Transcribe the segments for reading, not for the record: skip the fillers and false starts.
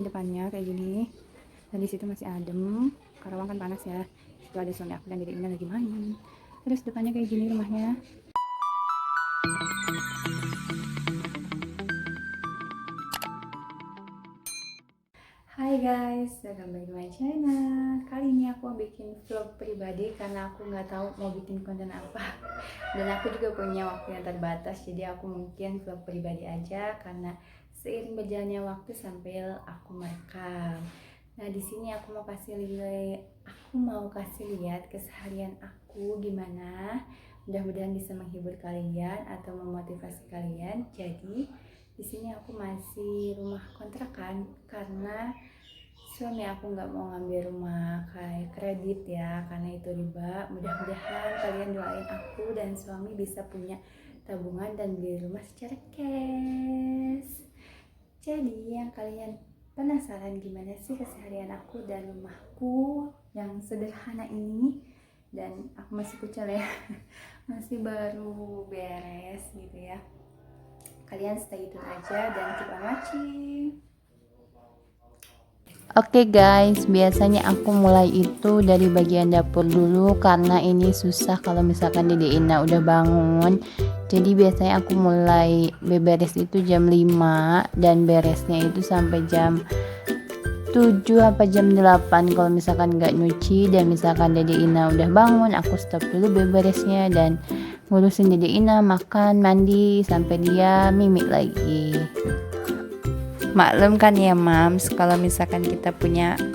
Depannya kayak gini, dan di situ masih adem. Karawang kan panas ya. Itu ada suami aku dan dedeknya lagi main. Terus depannya kayak gini rumahnya. Hai guys, welcome back to my channel. Kali ini aku mau bikin vlog pribadi karena aku nggak tahu mau bikin konten apa. Dan aku juga punya waktu yang terbatas, jadi aku mungkin vlog pribadi aja karena seiring berjalannya waktu sambil aku merekam. Nah, di sini aku mau kasih lihat keseharian aku gimana. Mudah-mudahan bisa menghibur kalian atau memotivasi kalian. Jadi di sini aku masih rumah kontrakan karena suami aku nggak mau ngambil rumah kayak kredit ya, karena itu riba. Mudah-mudahan kalian doain aku dan suami bisa punya tabungan dan beli rumah secara cash. Jadi yang kalian penasaran gimana sih keseharian aku dan rumahku yang sederhana ini, dan aku masih kucel ya masih baru beres gitu ya, kalian stay tune aja dan keep on watching. Oke guys, biasanya aku mulai itu dari bagian dapur dulu karena ini susah kalau misalkan Dede Ina udah bangun. Jadi biasanya aku mulai beberes itu jam 5 dan beresnya itu sampai jam 7 apa jam 8 kalau misalkan nggak nyuci. Dan misalkan Dede Ina udah bangun, aku stop dulu beberesnya dan ngurusin Dede Ina makan, mandi sampai dia mimik lagi. Maklum kan ya mams, kalau misalkan kita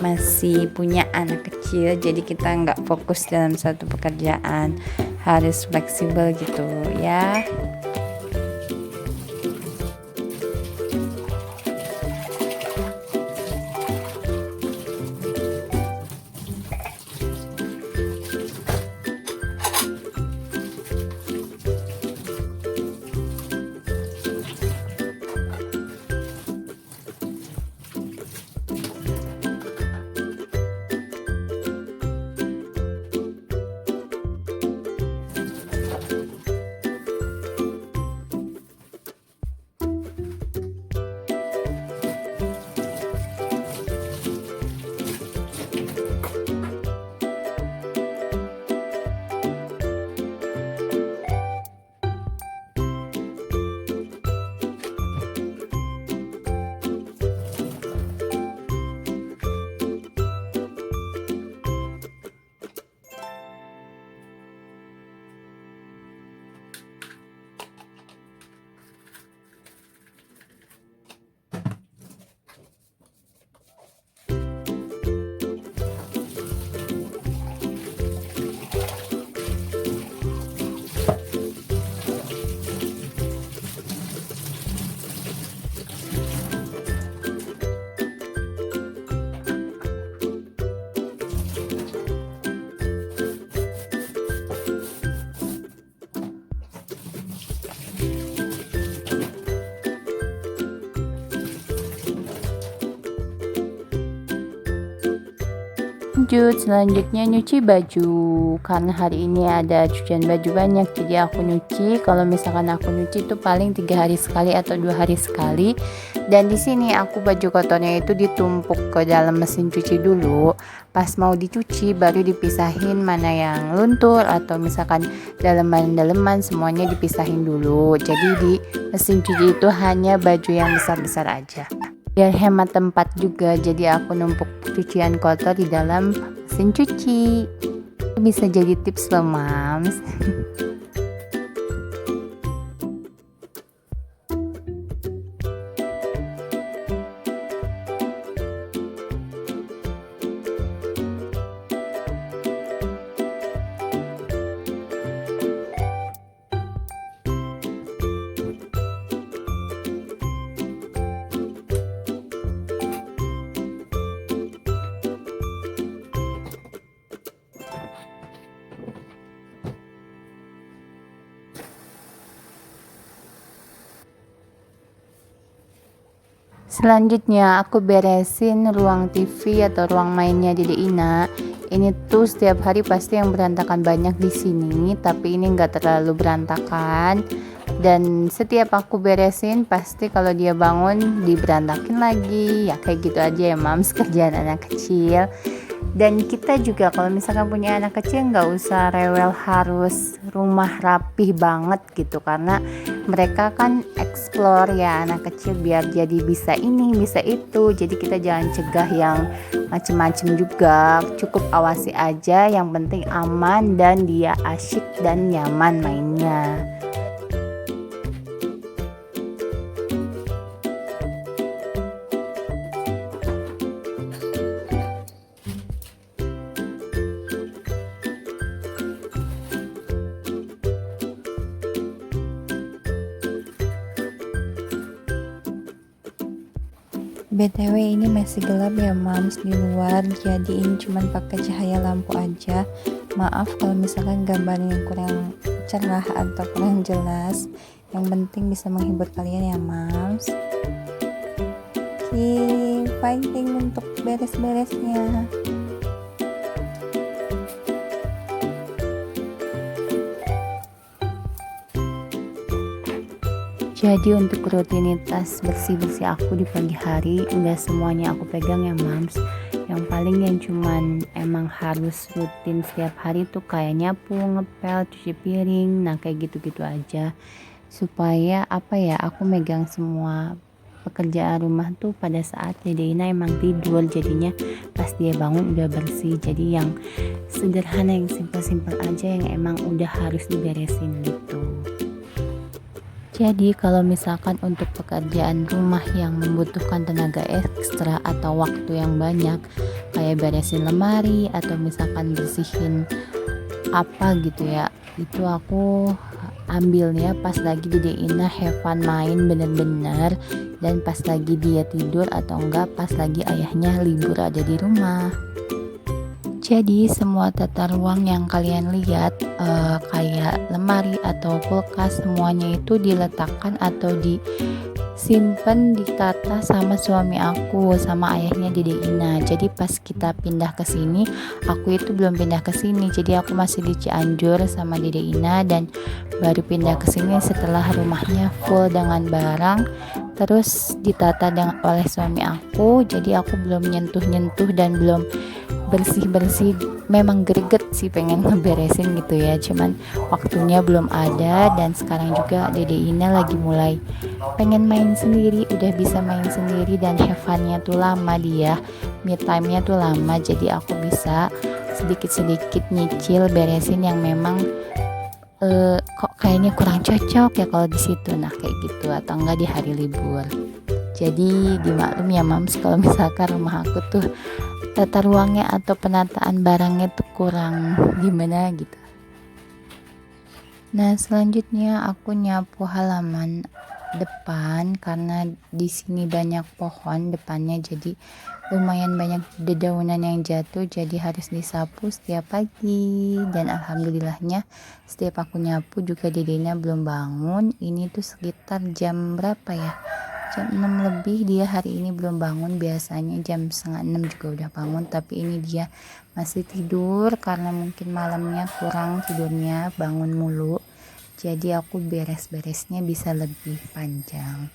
masih punya anak kecil, jadi kita nggak fokus dalam satu pekerjaan, harus fleksibel gitu ya. Lanjut, selanjutnya nyuci baju karena hari ini ada cucian baju banyak, jadi aku nyuci. Kalau misalkan aku nyuci itu paling 3 hari sekali atau 2 hari sekali. Dan di sini aku baju kotornya itu ditumpuk ke dalam mesin cuci dulu. Pas mau dicuci baru dipisahin mana yang luntur atau misalkan daleman-daleman, semuanya dipisahin dulu. Jadi di mesin cuci itu hanya baju yang besar-besar aja. Biar hemat tempat juga, jadi aku numpuk cucian kotor di dalam mesin cuci. Bisa jadi tips loh mams. Selanjutnya aku beresin ruang TV atau ruang mainnya Dede Ina. Ini tuh setiap hari pasti yang berantakan banyak di sini, tapi ini enggak terlalu berantakan. dan setiap aku beresin pasti kalau dia bangun diberantakin lagi, ya kayak gitu aja ya mams, kerjaan anak kecil. Dan kita juga kalau misalkan punya anak kecil nggak usah rewel harus rumah rapih banget gitu, karena mereka kan explore ya anak kecil, biar jadi bisa ini bisa itu. Jadi kita jangan cegah yang macem-macem juga, cukup awasi aja, yang penting aman dan dia asyik dan nyaman mainnya. BTW ini masih gelap ya mams di luar, jadi ini cuman pakai cahaya lampu aja. Maaf kalau misalkan gambarnya kurang cerah atau kurang jelas, yang penting bisa menghibur kalian ya mams. Oke, fighting untuk beres-beresnya. Jadi untuk rutinitas bersih-bersih aku di pagi hari enggak semuanya aku pegang ya mams. Yang paling yang cuman emang harus rutin setiap hari tuh kayak nyapu, ngepel, cuci piring, nah kayak gitu-gitu aja. Supaya apa ya, aku megang semua pekerjaan rumah tuh pada saat Dedeina emang tidur, jadinya pas dia bangun udah bersih. Jadi yang sederhana, yang simpel-simpel aja yang emang udah harus diberesin gitu. Jadi kalau misalkan untuk pekerjaan rumah yang membutuhkan tenaga ekstra atau waktu yang banyak, kayak beresin lemari atau misalkan bersihin apa gitu ya, itu aku ambilnya pas lagi Dedeina have fun main bener-bener, dan pas lagi dia tidur atau enggak pas lagi ayahnya libur ada di rumah. Jadi semua tata ruang yang kalian lihat kayak lemari atau kulkas, semuanya itu diletakkan atau disimpan, ditata sama suami aku, sama ayahnya Dedeina. Jadi pas kita pindah ke sini, aku itu belum pindah ke sini. Jadi aku masih di Cianjur sama Dedeina, dan baru pindah ke sini setelah rumahnya full dengan barang, terus ditata oleh suami aku. Jadi aku belum nyentuh-nyentuh dan belum bersih-bersih. Memang greget sih pengen ngeberesin gitu ya, cuman waktunya belum ada. Dan sekarang juga Dedeina lagi mulai pengen main sendiri, udah bisa main sendiri, dan have fun-nya tuh lama, dia me time-nya tuh lama. Jadi aku bisa sedikit-sedikit nyicil beresin yang memang kok kayaknya kurang cocok ya kalau di situ, nah kayak gitu, atau enggak di hari libur. Jadi dimaklum ya mams kalau misalkan rumah aku tuh tata ruangnya atau penataan barangnya tuh kurang gimana gitu. Nah selanjutnya aku nyapu halaman depan, karena di sini banyak pohon depannya, jadi lumayan banyak dedaunan yang jatuh, jadi harus disapu setiap pagi. Dan alhamdulillahnya setiap aku nyapu juga Dedeina belum bangun. Ini tuh sekitar jam berapa ya, jam 6 lebih, dia hari ini belum bangun. Biasanya jam setengah 6 juga udah bangun, tapi ini dia masih tidur karena mungkin malamnya kurang tidurnya, bangun mulu. Jadi aku beres-beresnya bisa lebih panjang.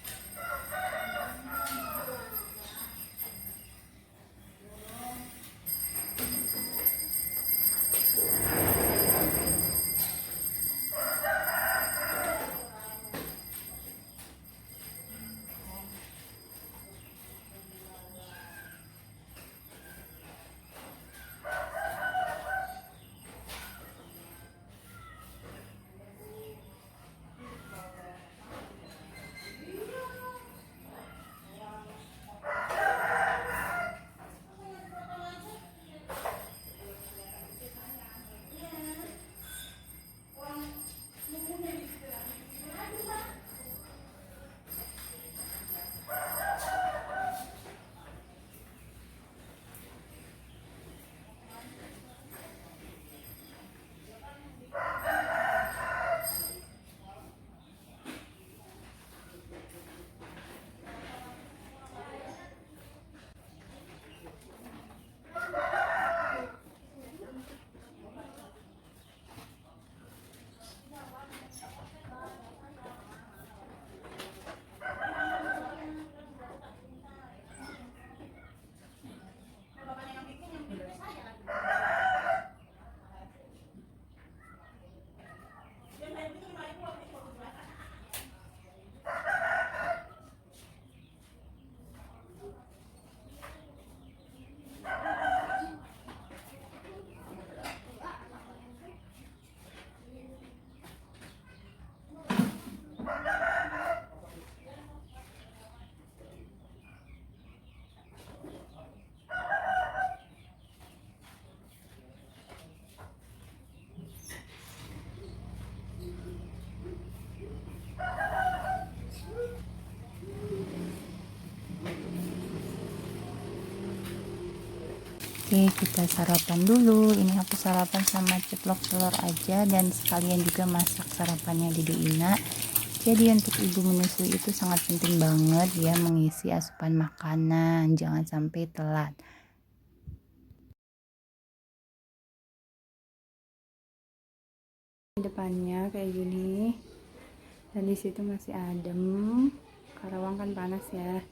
Oke, kita sarapan dulu. Ini aku sarapan sama ceplok telur aja dan sekalian juga masak sarapannya Dede Ina. Jadi untuk ibu menyusui itu sangat penting banget ya mengisi asupan makanan, jangan sampai telat. Depannya kayak gini, dan di situ masih adem. Karawang kan panas ya.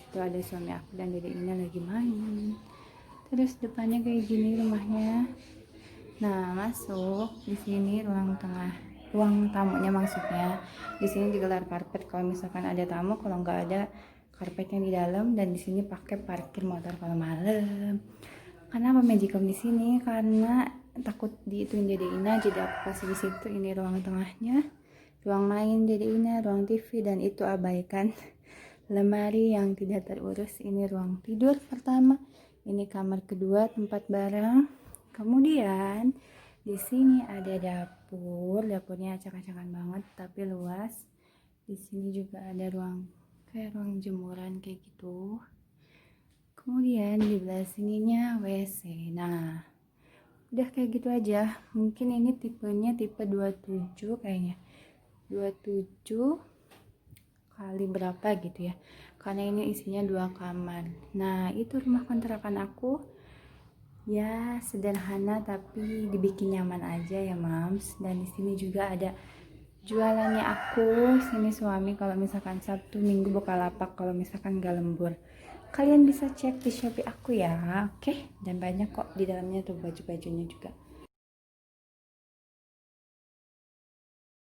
Itu ada suami aku dan Dede Ina lagi main. Terus depannya kayak gini rumahnya. Nah, masuk di sini ruang tengah, ruang tamunya maksudnya. Di sini digelar karpet kalau misalkan ada tamu, kalau nggak ada karpetnya di dalam, dan di sini pakai parkir motor kalau malam. Kenapa magicom di sini? Karena takut diituin Dede Ina, jadi aku kasih di situ. Ini ruang tengahnya, ruang main Dede Ina, ruang TV, dan itu abaikan lemari yang tidak terurus. Ini ruang tidur pertama, ini kamar kedua tempat barang. Kemudian di sini ada dapur, dapurnya acak-acakan banget tapi luas. Di sini juga ada ruang kayak ruang jemuran kayak gitu. Kemudian di belah sininya WC. Nah, udah kayak gitu aja. Mungkin ini tipenya tipe 27 kayaknya. 27 kali berapa gitu ya, karena ini isinya 2 kamar. Nah, itu rumah kontrakan aku ya, sederhana tapi dibikin nyaman aja ya mams. Dan di sini juga ada jualannya aku. Sini suami kalau misalkan Sabtu Minggu buka lapak, kalau misalkan gak lembur. Kalian bisa cek di Shopee aku ya, oke? Dan banyak kok di dalamnya tuh baju-bajunya juga.